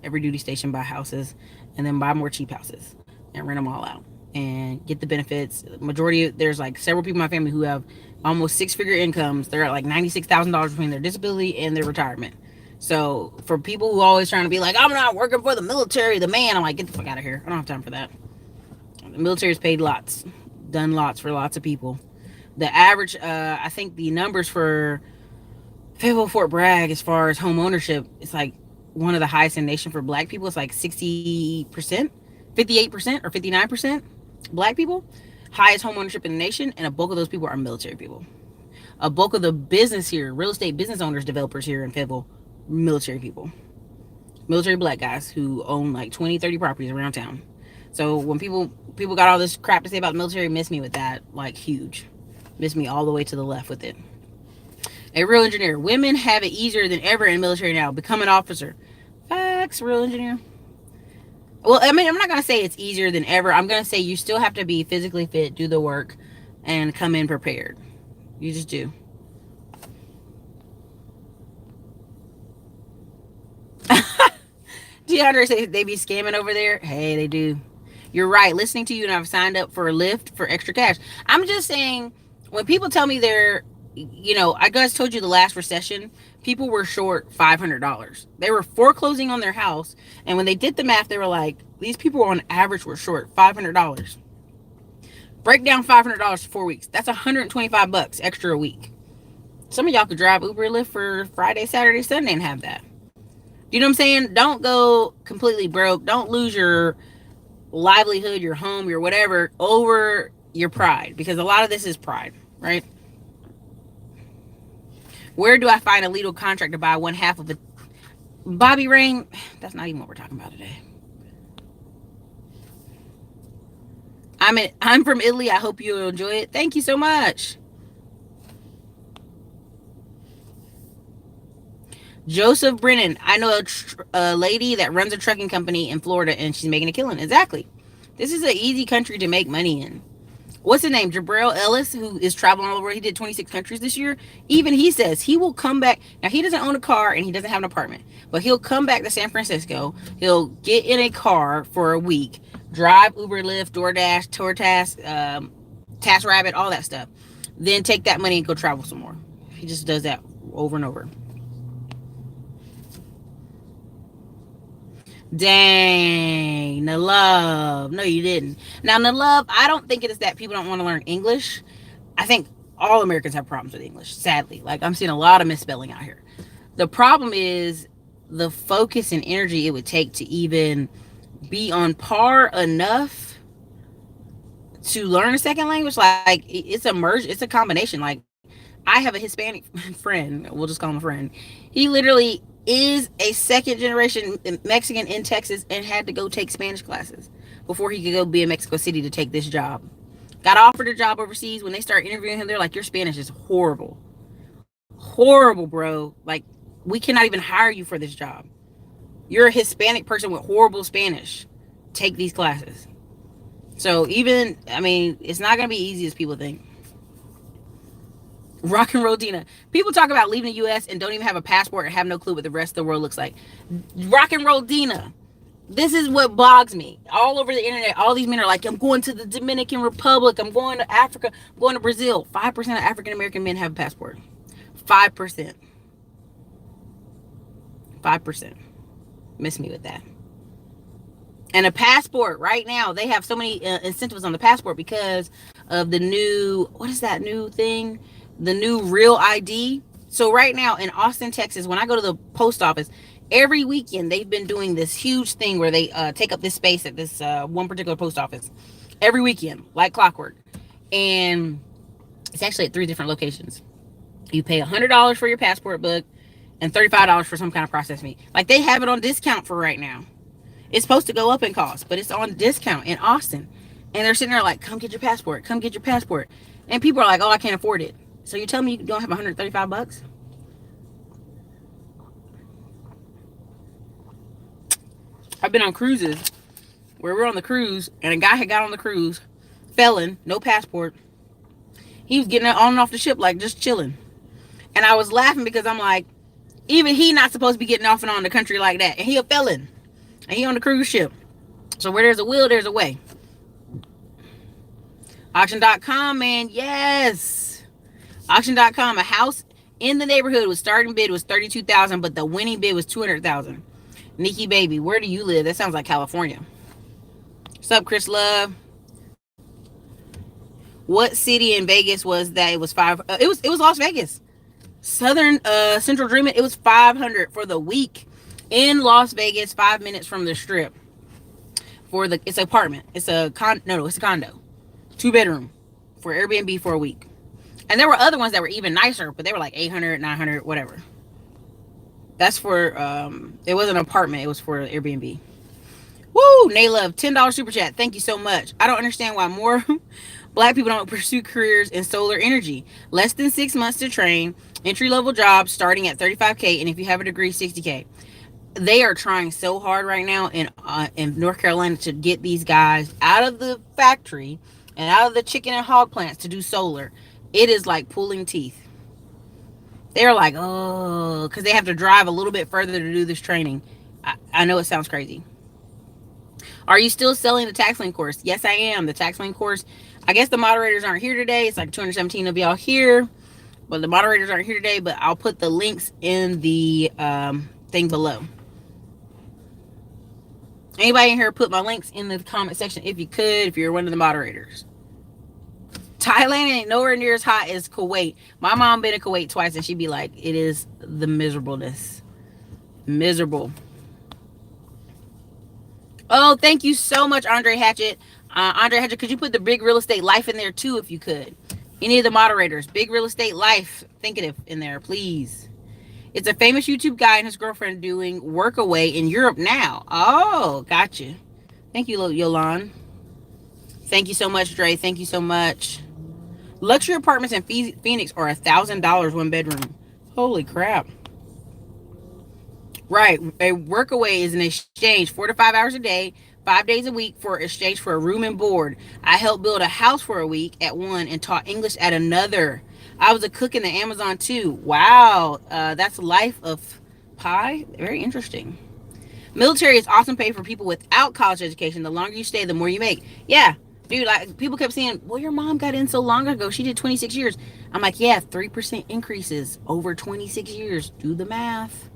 every duty station buy houses, and then buy more cheap houses and rent them all out and get the benefits. There's like several people in my family who have almost 6-figure incomes. They're at like $96,000 between their disability and their retirement. So for people who are always trying to be like, I'm not working for the military, the man, I'm like, get the fuck out of here. I don't have time for that. The military's paid lots, done lots for lots of people. The average, I think the numbers for Fayetteville, Fort Bragg, as far as home ownership, it's like one of the highest in the nation for black people. It's like 60%, 58% or 59% black people. Highest home ownership in the nation, and a bulk of those people are military people. A bulk of the business here, real estate business owners, developers here in Fayetteville, military people. Military black guys who own like 20, 30 properties around town. So when people got all this crap to say about the military, miss me with that, like huge. Miss me all the way to the left with it. A real engineer. Women have it easier than ever in the military now. Become an officer. Facts, real engineer. Well, I mean, I'm not going to say it's easier than ever. I'm going to say you still have to be physically fit, do the work, and come in prepared. You just do. DeAndre says they be scamming over there. Hey, they do. You're right. Listening to you, and I've signed up for a Lyft for extra cash. I'm just saying, when people tell me they're, you know, I guys told you the last recession, people were short $500. They were foreclosing on their house, and when they did the math, they were like, these people on average were short $500. Break down $500 for 4 weeks. That's $125 extra a week. Some of y'all could drive Uber or Lyft for Friday, Saturday, Sunday and have that. You know what I'm saying? Don't go completely broke. Don't lose your livelihood, your home, your whatever over your pride, because a lot of this is pride, right? Where do I find a legal contract to buy one half of a Bobby Rain? That's not even what we're talking about today. I'm from Italy. I hope you enjoy it. Thank you so much. Joseph Brennan. I know a lady that runs a trucking company in Florida, and she's making a killing. Exactly. This is an easy country to make money in. What's his name? Jabril Ellis, who is traveling all over. He did 26 countries this year. Even he says he will come back. Now, he doesn't own a car and he doesn't have an apartment, but he'll come back to San Francisco. He'll get in a car for a week, drive Uber, Lyft, DoorDash, TourTask, TaskRabbit, all that stuff. Then take that money and go travel some more. He just does that over and over. Dang, the love. No, you didn't. Now, the love, I don't think it is that people don't want to learn English. I think all Americans have problems with English, sadly. Like, I'm seeing a lot of misspelling out here. The problem is the focus and energy it would take to even be on par enough to learn a second language. Like, it's a merge, it's a combination. Like, I have a Hispanic friend, we'll just call him a friend. He literally is a second generation Mexican in Texas and had to go take Spanish classes before he could go be in Mexico City to take this job. Got offered a job overseas. When they start interviewing him, they're like, your Spanish is horrible. Horrible, bro. Like, we cannot even hire you for this job. You're a Hispanic person with horrible Spanish. Take these classes. So even, I mean, it's not going to be easy as people think. Rock and Roll Dina. People talk about leaving the U.S. and don't even have a passport and have no clue what the rest of the world looks like. Rock and Roll Dina. This is what bogs me. All over the internet, all these men are like, I'm going to the Dominican Republic. I'm going to Africa. I'm going to Brazil. 5% of African American men have a passport. 5%. 5%. Miss me with that. And a passport right now, they have so many incentives on the passport because of the new, what is that new thing? The new Real ID. So right now in Austin, Texas, when I go to the post office, every weekend they've been doing this huge thing where they take up this space at this one particular post office every weekend, like clockwork. And it's actually at 3 different locations. You pay $100 for your passport book and $35 for some kind of process fee. Like, they have it on discount for right now. It's supposed to go up in cost, but it's on discount in Austin. And they're sitting there like, come get your passport. Come get your passport. And people are like, oh, I can't afford it. So you're telling me you don't have $135? I've been on cruises where we're on the cruise and a guy had got on the cruise, felon, no passport. He was getting on and off the ship like just chilling. And I was laughing because I'm like, even he not supposed to be getting off and on the country like that. And he a felon. And he on the cruise ship. So where there's a will, there's a way. Auction.com, man. Yes. Auction.com. A house in the neighborhood was starting bid was $32,000, but the winning bid was $200,000. Nikki baby, where do you live? That sounds like California. What's up, Chris Love? What city in Vegas was that? It was it was Las Vegas. Southern Central Dreaming. It was $500 for the week in Las Vegas, 5 minutes from the strip. It's an apartment. It's a it's a condo. 2-bedroom for Airbnb for a week. And there were other ones that were even nicer, but they were like $800, $900, whatever. That's for it wasn't an apartment, it was for Airbnb. Woo! Naylove, $10 super chat. Thank you so much. I don't understand why more Black people don't pursue careers in solar energy. Less than 6 months to train. Entry-level jobs starting at $35K, and if you have a degree, $60K. They are trying so hard right now in North Carolina to get these guys out of the factory and out of the chicken and hog plants to do solar. It is like pulling teeth. They're like, oh, because they have to drive a little bit further to do this training. I know it sounds crazy. Are you still selling the TaxLink course? Yes, I am. The TaxLink course. I guess the moderators aren't here today. It's like 217 of y'all here. But the moderators aren't here today. But I'll put the links in the thing below. Anybody in here put my links in the comment section if you could, if you're one of the moderators. Thailand ain't nowhere near as hot as Kuwait. My mom been to Kuwait twice and she'd be like, it is the miserableness. Miserable. Oh, thank you so much, Andre Hatchett. Andre Hatchett, could you put the Big Real Estate Life in there too, if you could? Any of the moderators, Big Real Estate Life, thinkative in there, please. It's a famous YouTube guy and his girlfriend doing Workaway in Europe now. Oh, gotcha. Thank you, Yolan. Thank you so much, Dre. Thank you so much. Luxury apartments in Phoenix are $1,000 one bedroom. Holy crap. Right. A Workaway is an exchange 4 to 5 hours a day, 5 days a week for exchange for a room and board. I helped build a house for a week at one and taught English at another. I was a cook in the Amazon too. Wow. That's Life of Pi. Very interesting. Military is awesome pay for people without college education. The longer you stay, the more you make. Yeah. Dude, like, people kept saying, well, your mom got in so long ago. She did 26 years. I'm like, yeah, 3% increases over 26 years. Do the math.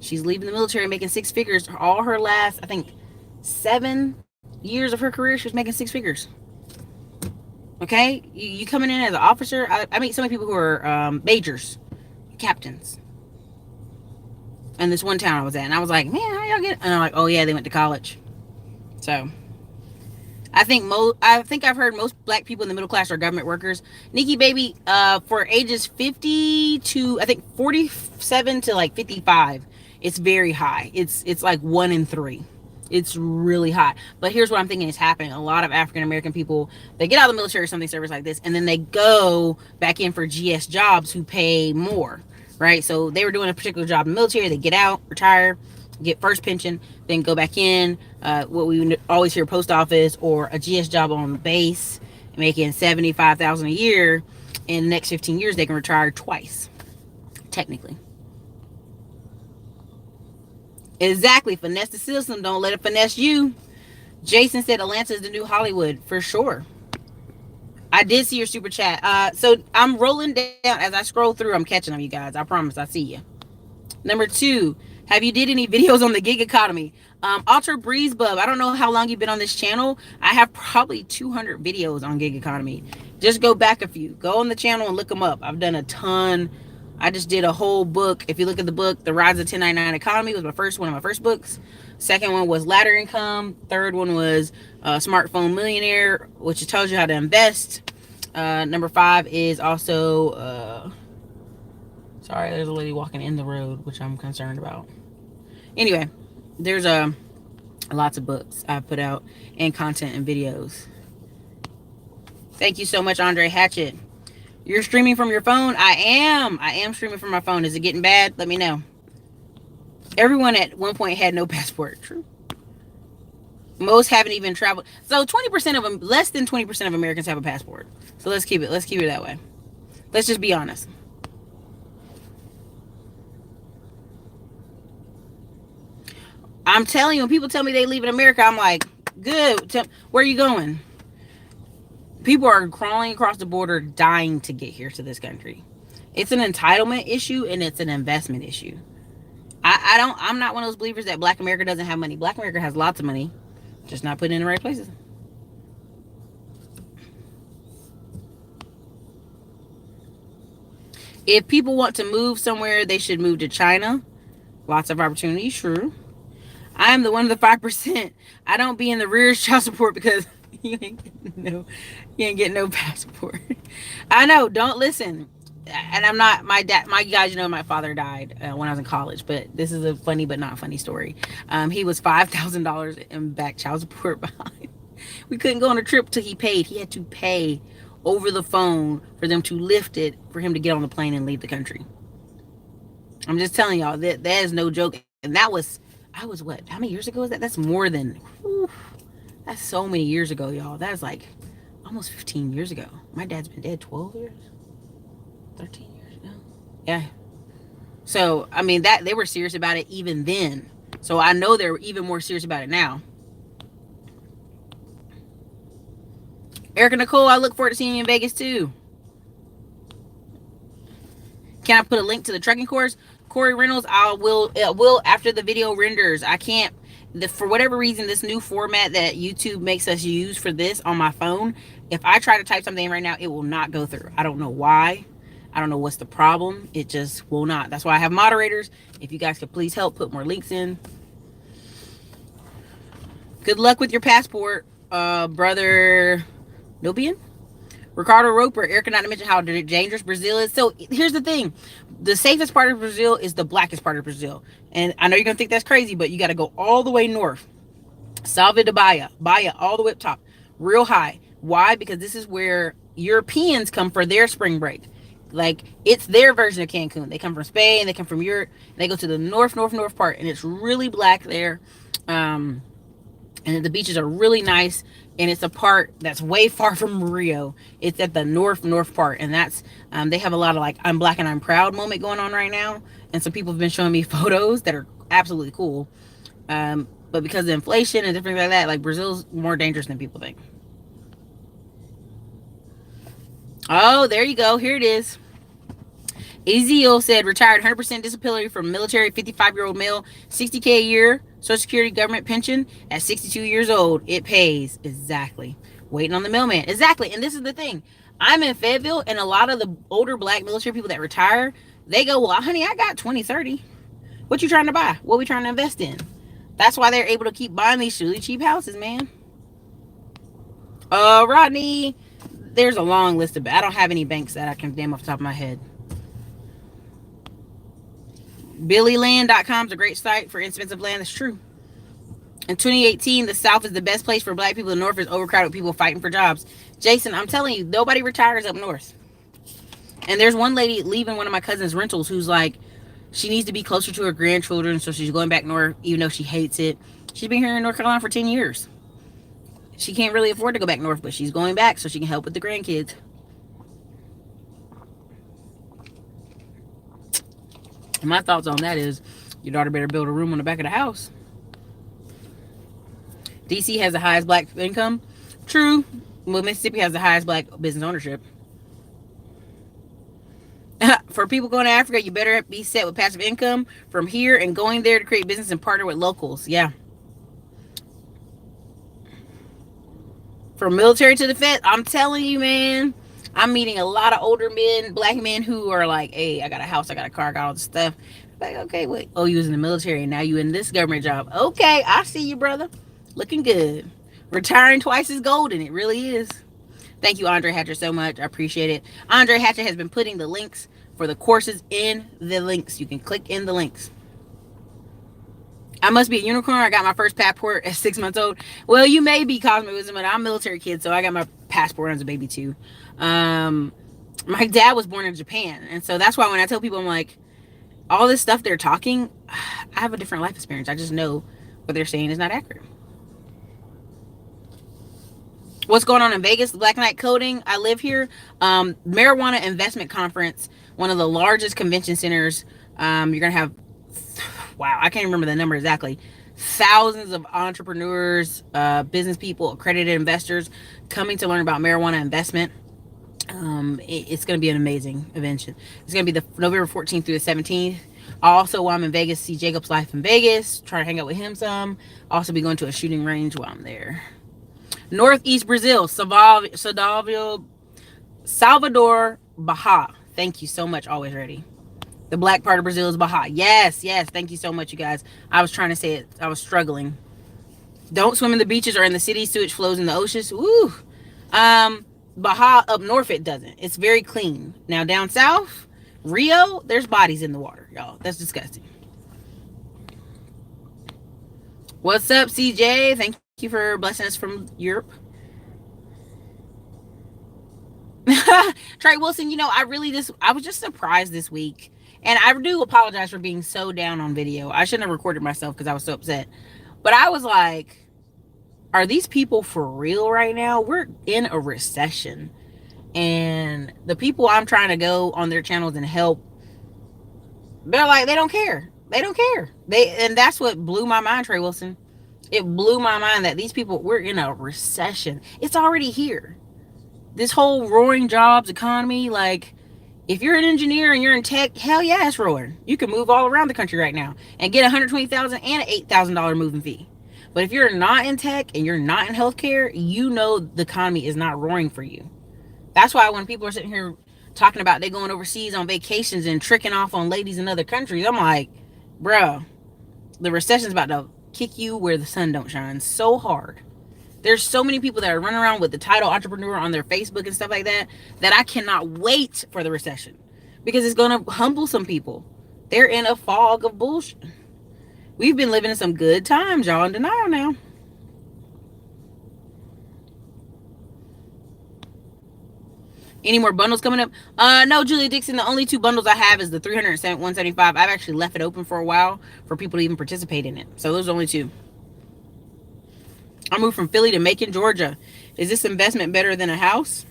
She's leaving the military making 6 figures. All her last, I think, 7 years of her career, she was making 6 figures. Okay? You coming in as an officer? I meet so many people who are majors, captains. And this one town I was at. And I was like, man, how y'all get? And I'm like, oh, yeah, they went to college. So I think I've heard most Black people in the middle class are government workers. Nikki baby, for ages 50 to I think 47 to like 55, it's very high. It's like 1 in 3. It's really high. But here's what I'm thinking is happening. A lot of African American people, they get out of the military or something service like this, and then they go back in for GS jobs who pay more, right? So they were doing a particular job in the military, they get out, retire, get first pension, then go back in, what we always hear, post office or a GS job on base, making $75,000 a year. In the next 15 years, they can retire twice, technically. Exactly. Finesse the system. Don't let it finesse you. Jason said Atlanta is the new Hollywood for sure. I did see your super chat. So I'm rolling down as I scroll through. I'm catching them, you guys. I promise. I see you. Number 2, have you did any videos on the gig economy? Alter Breeze Bub, I don't know how long you've been on this channel. I have probably 200 videos on gig economy. Just go back a few. Go on the channel and look them up. I've done a ton. I just did a whole book. If you look at the book, The Rise of 1099 Economy was one of my first books. Second one was Ladder Income. Third one was Smartphone Millionaire, which tells you how to invest. Number 5 is also... sorry, there's a lady walking in the road, which I'm concerned about. Anyway, there's lots of books I put out and content and videos. Thank you so much, Andre Hatchett. You're streaming from your phone? I am streaming from my phone. Is it getting bad? Let me know. Everyone at one point had no passport. True. Most haven't even traveled. So 20% of them, less than 20% of Americans have a passport. So let's keep it that way. Let's just be honest. I'm telling you, when people tell me they leave in America, I'm like, good. Where are you going? People are crawling across the border, dying to get here to this country. It's an entitlement issue and it's an investment issue. I'm not one of those believers that Black America doesn't have money. Black America has lots of money, just not put it in the right places. If people want to move somewhere, they should move to China. Lots of opportunities, true. I am the one of the 5%. I don't be in the rear child support because you ain't getting no passport. I know, don't listen. And I'm not, my guys, my father died when I was in college, but this is a funny but not funny story. He was $5,000 in back child support behind. We couldn't go on a trip till he paid. He had to pay over the phone for them to lift it for him to get on the plane and leave the country. I'm just telling y'all that is no joke. And how many years ago is that? That's more than, that's so many years ago, y'all. That's like almost 15 years ago. My dad's been dead 12 years, 13 years now. Yeah. So, I mean, that they were serious about it even then. So I know they're even more serious about it now. Erica Nicole, I look forward to seeing you in Vegas too. Can I put a link to the trucking course? Corey Reynolds, I will after the video renders. I can't, for whatever reason, this new format that YouTube makes us use for this on my phone, if I try to type something in right now, it will not go through. I don't know why. I don't know what's the problem. It just will not. That's why I have moderators. If you guys could please help put more links in. Good luck with your passport, brother Nubian. Ricardo Roper, Erica, not to mention how dangerous Brazil is. So here's the thing. The safest part of Brazil is the blackest part of Brazil. And I know you're going to think that's crazy, but you got to go all the way north. Salve de Bahia, all the way up top, real high. Why? Because this is where Europeans come for their spring break. Like, it's their version of Cancun. They come from Spain, they come from Europe. They go to the north part, and it's really black there. And the beaches are really nice. And it's a part that's way far from Rio. It's at the north part, and that's they have a lot of like I'm black and I'm proud moment going on right now, and some people have been showing me photos that are absolutely cool. But because of inflation and different things like that, like Brazil's more dangerous than people think. Oh, there you go. Here it is. Ezeal said retired 100% disability from military, 55-year-old male, 60K a year. Social Security government pension at 62 years old. It pays. Exactly. Waiting on the mailman. Exactly. And this is the thing. I'm in Fayetteville, and a lot of the older black military people that retire, they go, well, honey, I got 20, 30. What you trying to buy? What we trying to invest in? That's why they're able to keep buying these really cheap houses, man. Rodney, there's a long list of, I don't have any banks that I can name off the top of my head. BillyLand.com is a great site for inexpensive land. That's true. In 2018, the South is the best place for black people. The North is overcrowded with people fighting for jobs. Jason, I'm telling you, nobody retires up north. And there's one lady leaving one of my cousin's rentals who's like, she needs to be closer to her grandchildren, so she's going back north, even though she hates it. She's been here in North Carolina for 10 years. She can't really afford to go back north, but she's going back so she can help with the grandkids. My thoughts on that is Your daughter better build a room on the back of the house. DC has the highest black income. True. Well, Mississippi has the highest black business ownership. For people going to Africa, you better be set with passive income from here and going there to create business and partner with locals. Yeah. From military to the Fed, I'm telling you, man, I'm meeting a lot of older men, black men who are like, hey, I got a house, I got a car, I got all this stuff. Like, okay, wait. Oh, you was in the military and now you in this government job. Okay, I see you, brother. Looking good. Retiring twice is golden. It really is. Thank you, Andre Hatcher, so much. I appreciate it. Andre Hatcher has been putting the links for the courses in the links. You can click in the links. I must be a unicorn. I got my first passport at 6 months old. Well, you may be Cosmic Wisdom, but I'm a military kid, so I got my passport as a baby too. My dad was born in Japan, and so that's why when I tell people, I'm like, all this stuff they're talking, I have a different life experience. I just know what they're saying is not accurate. What's going on in Vegas? Black Knight Coding. I live here. Marijuana Investment Conference, one of the largest convention centers. You're gonna have, wow, I can't remember the number exactly. Thousands of entrepreneurs, business people, accredited investors coming to learn about marijuana investment. It's going to be an amazing event. It's going to be the November 14th through the 17th. Also, while I'm in Vegas, see Jacob's Life in Vegas. Try to hang out with him some. Also be going to a shooting range while I'm there. Northeast Brazil, Salvador Baja. Thank you so much. Always ready. The black part of Brazil is Baja. Yes, yes. Thank you so much, you guys. I was trying to say it. I was struggling. Don't swim in the beaches or in the city. Sewage flows in the oceans. Woo. Baja up north, it doesn't. It's very clean. Now down south, Rio, there's bodies in the water, y'all. That's disgusting. What's up, CJ? Thank you for blessing us from Europe. Trey Wilson, you know, I was just surprised this week. And I do apologize for being so down on video. I shouldn't have recorded myself because I was so upset. But I was like, are these people for real right now? We're in a recession. And the people I'm trying to go on their channels and help, they're like, they don't care. They don't care. And that's what blew my mind, Trey Wilson. It blew my mind that these people, we're in a recession. It's already here. This whole roaring jobs economy, like, if you're an engineer and you're in tech, hell yeah, it's roaring. You can move all around the country right now and get $120,000 and an $8,000 moving fee. But if you're not in tech and you're not in healthcare, you know the economy is not roaring for you. That's why when people are sitting here talking about they going overseas on vacations and tricking off on ladies in other countries, I'm like, bro, the recession's about to kick you where the sun don't shine so hard. There's so many people that are running around with the title entrepreneur on their Facebook and stuff like that, that I cannot wait for the recession because it's going to humble some people. They're in a fog of bullshit. We've been living in some good times, y'all, in denial now. Any more bundles coming up? No, Julia Dixon, the only 2 bundles I have is the 175. I've actually left it open for a while for people to even participate in it. So those are only 2. I moved from Philly to Macon, Georgia. Is this investment better than a house?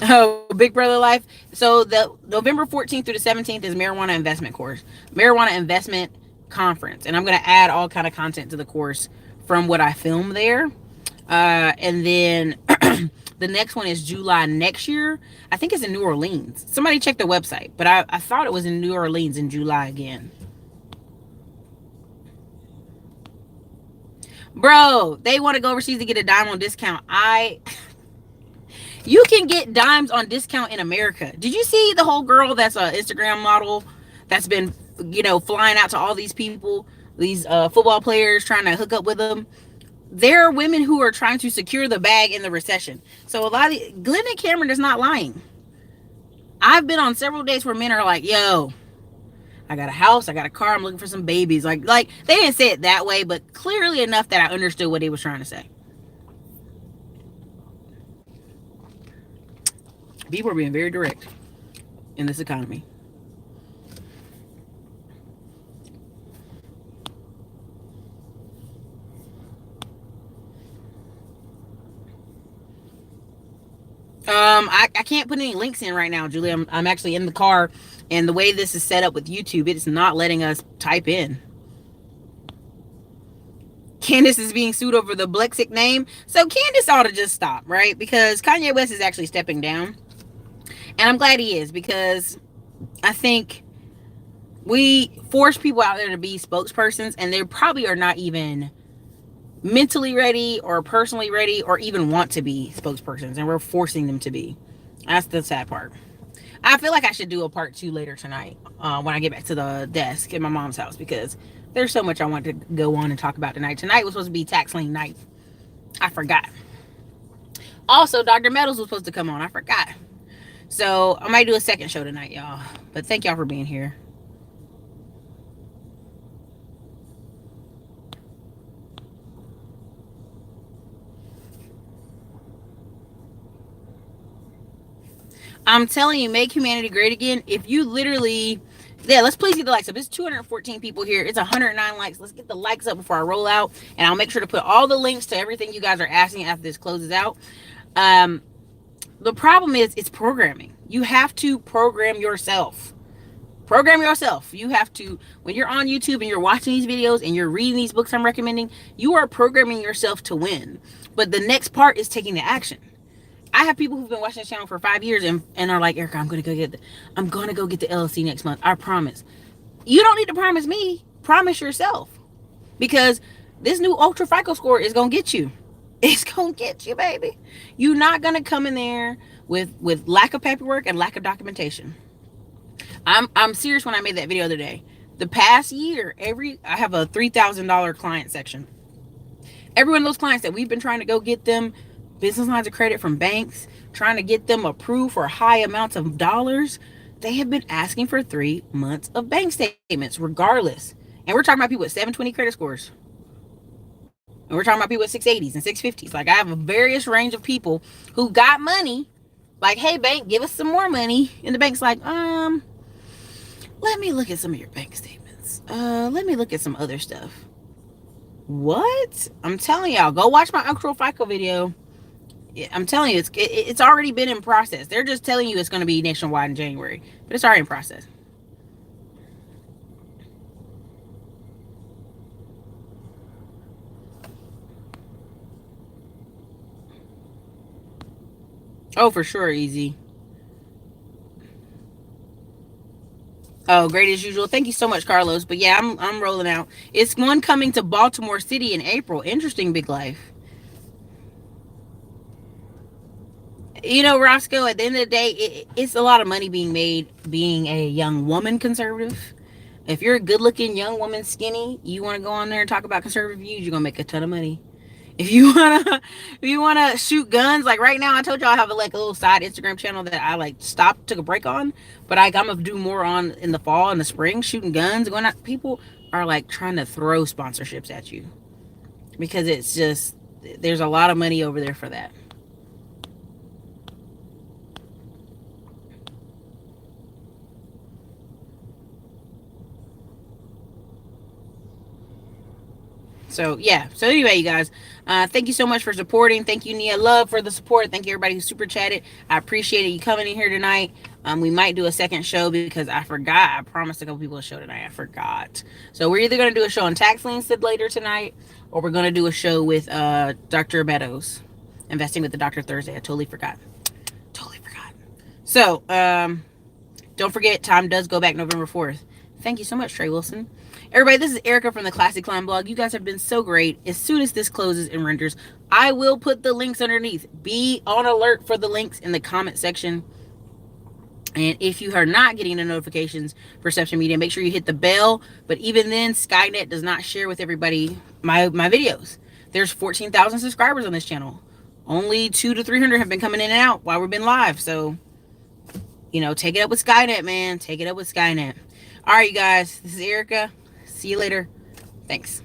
Oh, Big Brother Life. So the November 14th through the 17th is marijuana investment course, marijuana investment conference. And I'm going to add all kind of content to the course from what I filmed there. And then the next one is July next year. I think it's in New Orleans. Somebody check the website, but I thought it was in New Orleans in July again. Bro, they want to go overseas to get a dime on discount. You can get dimes on discount in America. Did you see the whole girl that's an Instagram model that's been, you know, flying out to all these people, these football players, trying to hook up with them? There are women who are trying to secure the bag in the recession. So Glenda Cameron is not lying. I've been on several dates where men are like, yo, I got a house, I got a car, I'm looking for some babies. Like they didn't say it that way, but clearly enough that I understood what he was trying to say. People are being very direct in this economy. I can't put any links in right now, Julie. I'm actually in the car, and the way this is set up with YouTube, it's not letting us type in. Candace is being sued over the Blexic name. So Candace ought to just stop, right? Because Kanye West is actually stepping down. And I'm glad he is, because I think we force people out there to be spokespersons, and they probably are not even mentally ready or personally ready or even want to be spokespersons, and we're forcing them to be. That's the sad part. I feel like I should do a part 2 later tonight when I get back to the desk at my mom's house, because there's so much I want to go on and talk about tonight. Tonight was supposed to be tax lien night. I forgot. Also, Dr. Meadows was supposed to come on. I forgot. So I might do a second show tonight, y'all. But thank y'all for being here. I'm telling you, make humanity great again. If you literally, yeah, let's please get the likes up. It's 214 people here. It's 109 likes. Let's get the likes up before I roll out. And I'll make sure to put all the links to everything you guys are asking after this closes out. The problem is it's programming. You have to program yourself. Program yourself. You have to, when you're on YouTube and you're watching these videos and you're reading these books I'm recommending, you are programming yourself to win. But the next part is taking the action. I have people who've been watching this channel for 5 years and are like, Erica, I'm gonna go get the LLC next month. I promise. You don't need to promise me. Promise yourself. Because this new Ultra FICO score is gonna get you. It's gonna get you, baby. You're not gonna come in there with lack of paperwork and lack of documentation. I'm serious when I made that video the other day. The past year, I have a $3,000 client section. Every one of those clients that we've been trying to go get them business lines of credit from banks, trying to get them approved for high amounts of dollars, they have been asking for 3 months of bank statements regardless. And we're talking about people with 720 credit scores. And we're talking about people with 680s and 650s. Like, I have a various range of people who got money. Like, hey, bank, give us some more money. And the bank's like, let me look at some of your bank statements. Let me look at some other stuff. What? I'm telling y'all, go watch my Ultra FICO video. I'm telling you, it's already been in process. They're just telling you it's going to be nationwide in January, but it's already in process. Oh, for sure, easy. Oh, great as usual. Thank you so much, Carlos. But yeah, I'm rolling out. It's one coming to Baltimore City in April. Interesting, Big Life. You know, Roscoe, at the end of the day, it's a lot of money being made being a young woman conservative. If you're a good-looking young woman, skinny, you want to go on there and talk about conservative views, you're gonna make a ton of money. If you wanna shoot guns, like right now, I told y'all I have a little side Instagram channel that I took a break on, but I'm gonna do more on in the fall and the spring, shooting guns, going out. People are trying to throw sponsorships at you because it's just, there's a lot of money over there for that. So yeah, so anyway, you guys, thank you so much for supporting. Thank you, Nia Love, for the support. Thank you, everybody who super chatted. I appreciate you coming in here tonight. We might do a second show because I forgot. I promised a couple people a show tonight. I forgot. So we're either going to do a show on tax liens later tonight, or we're going to do a show with Dr. Meadows, Investing with the Dr. Thursday. I totally forgot. So don't forget, time does go back November 4th. Thank you so much, Trey Wilson. Everybody, this is Erica from the Classic Climb blog. You guys have been so great. As soon as this closes and renders, I will put the links underneath. Be on alert for the links in the comment section. And if you are not getting the notifications for Reception Media, make sure you hit the bell. But even then, Skynet does not share with everybody my videos. There's 14,000 subscribers on this channel. Only 200 to 300 have been coming in and out while we've been live. So, take it up with Skynet, man. Take it up with Skynet. All right, you guys. This is Erica. See you later. Thanks.